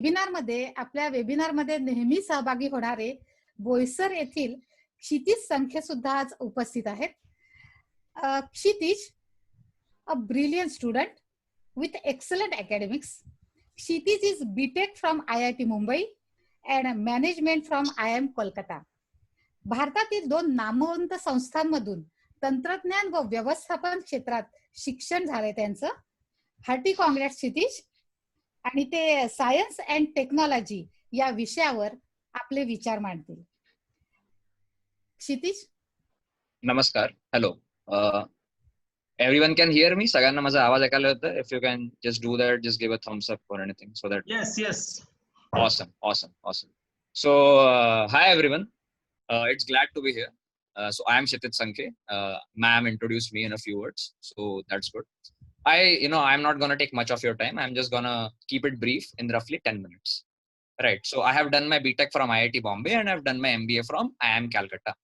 वेबिनारमध्ये आपल्या वेबिनारमध्ये नेहमी सहभागी होणारे बोईसर येथील क्षितिज संख्ये सुद्धा आज उपस्थित आहेत. क्षितिज, a brilliant student with excellent academics. Kshitij is BTech from IIT Mumbai and management from IIM Kolkata. भारतातील 2 नामवंत संस्थांमधून तंत्रज्ञान व व्यवस्थापन क्षेत्रात शिक्षण झाले त्यांचं. हार्टी काँग्रेस क्षितिज. आणि ते सायन्स अँड टेक्नॉलॉजी या विषयावर आपले विचार मांडतील. क्षितिज. नमस्कार. Hello. Everyone can hear me? सगळ्यांना माझा आवाज ऐकायला येतोय? If you can just do that, just give a thumbs up or anything so that. Yes. Awesome. So hi everyone. It's glad to be here. So I am Kshitij Sankhe. Ma'am introduced me in a few words, so that's good. I'm not gonna take much of your time. I'm just gonna keep it brief in roughly 10 minutes. Right. So I have done my BTech from IIT Bombay and I've done my MBA from IIM Calcutta.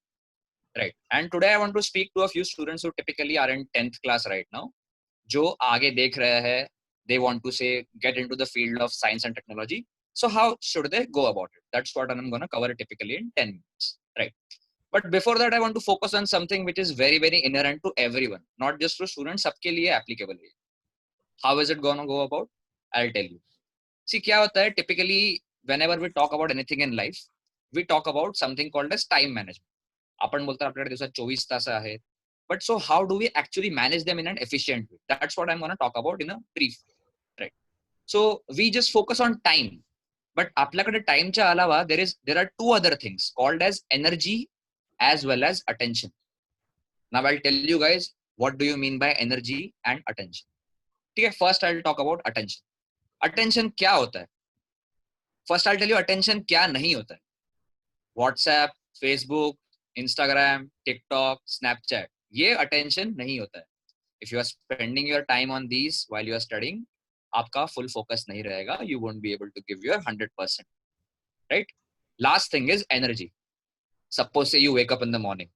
Right. And today I want to speak to a few students who typically are in 10th class right now. जो आगे देख रहे हैं, they want to say get into the field of science and technology. So how should they go about it? That's what I'm going to cover typically in 10 minutes. Right. But before that, I want to focus on something which is very, very inherent to everyone, not just to students, सबके लिए applicable है. How is it going to go about? I'll tell you. See, क्या होता है typically whenever we talk about anything in life, we talk about something called as time management. आपण बोलतो आपल्याकडे दिवसात 24 तास आहेत. But so how do we actually manage them in an efficient way? That's what I'm going to talk about in a brief. Right. So we just focus on time. But आपल्याकडे टाइमच्या अलावा there are two other things called as energy as well as attention. Now I'll tell you guys what do you mean by energy and attention. ठीक है. First I'll talk about attention. Attention क्या होता है? First I'll tell you attention क्या नहीं होता है. WhatsApp, Facebook, Instagram, TikTok, Snapchat, ये attention नहीं होता है. If you are spending your time on these while you are studying, आपका full focus नहीं रहेगा. You won't be able to give your 100%. Right? Last thing is energy. Suppose say you wake up in the morning.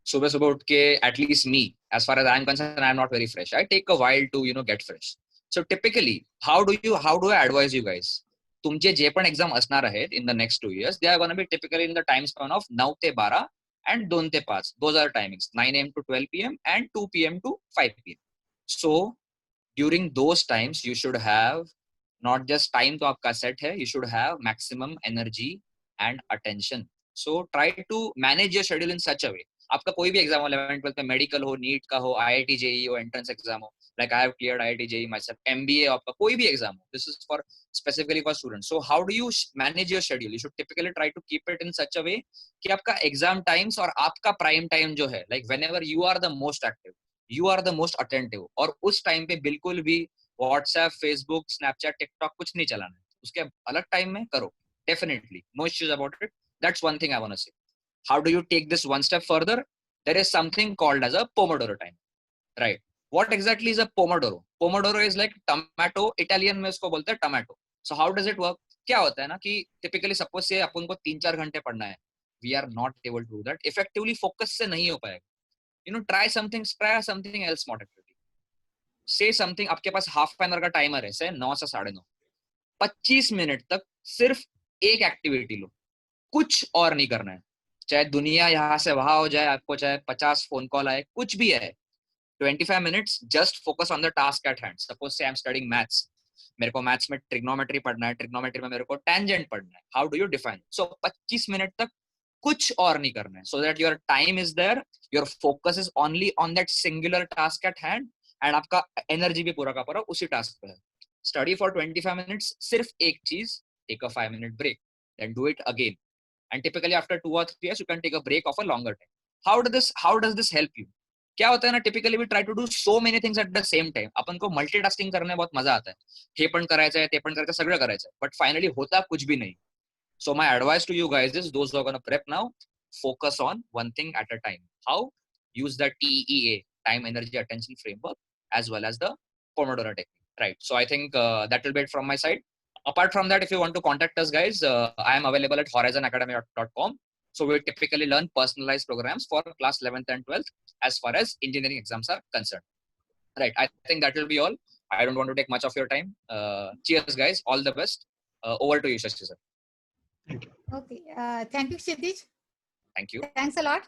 सुबह उठ के, at least me, as far as I am concerned, I am not very fresh. I take a while to get fresh. So typically, how do I advise you guys? तुमचे जे पण exam असणार आहेत in the next 2 years, they are going to be typically in the time span of 9 ते 12 and 2 ते 5. Those are timings, 9 a.m. to 12 p.m. and 2 p.m. to 5 p.m. So during those times, you should have not just time to आपका set है, you should have maximum energy and attention. So try to manage your schedule in such a way. आपका कोई भी exam हो, 11th 12th में medical हो, NEET का हो, IIT JEE हो, एंट्रेंस एग्जाम हो, like I have cleared IIT JEE myself, MBA आपका कोई भी एग्जाम हो, this is for specifically for students. So how do you manage your schedule? You should typically try to keep it in such a way कि आपका exam times और आपका prime time जो है, like whenever you are the most active, you are the most attentive, और उस time पे बिल्कुल भी WhatsApp, Facebook, Snapchat, TikTok कुछ नहीं चलाना है. उसके अलग टाइम में करो. Definitely, no issues about it. That's one thing I want to say. How do you take this one step further? There is something called as a Pomodoro time. Right. What exactly is a Pomodoro? Pomodoro is like tomato. Italian में उसको बोलते हैं tomato. So how does it work? क्या होता है ना कि typically suppose से अपन को 3-4 घंटे पढ़ना है. We are not able to do that. Effectively focus से नहीं हो पाएगा. Try something else smart activity. Say something. आपके पास half an hour का timer है. Say 9 से 9:30. 25 मिनट तक सिर्फ एक एक्टिविटी लो. कुछ और नहीं करना है. चाहे दुनिया यहाँ से वहां हो जाए, आपको चाहे 50 फोन कॉल आए, कुछ भी है. 25 minutes just focus on the task at hand. Suppose say I'm studying maths. मेरे को मैथ्स में ट्रिग्नोमेट्री पढ़ना है, ट्रिग्नोमेट्री में मेरे को टेंजेंट पढ़ना है. How do you define? So 25 minute तक कुछ और नहीं करना है, so that your time is there, your focus is only on that singular task at hand, and आपका एनर्जी भी पूरा का पूरा उसी टास्क पे है. Study for 25 minutes, सिर्फ एक चीज, take a 5-minute break, then do it again. And typically after 2 or 3 years, you can take a break of a longer time. How does this help you? क्या होता है ना, typically we try to do so many things at the same time. अपन को multitasking करने में बहुत मजा आता है. हे पण करायचं आहे, ते पण करायचं, सगळं करायचं आहे. But finally होता कुछ भी नहीं. So my advice to you guys is, those who are going to prep now, focus on one thing at a time. How? Use the TEA, time, energy, attention framework, as well as the Pomodoro technique. Right. So I think that will be it from my side. Apart from that, if you want to contact us, guys, I am available at horizonacademy.com. So we typically learn personalized programs for class 11th and 12th as far as engineering exams are concerned. Right. I think that will be all. I don't want to take much of your time. Cheers, guys. All the best. Over to you, Shashi sir. Thank you. Okay. Thank you, Kshitij. Thank you. Thanks a lot.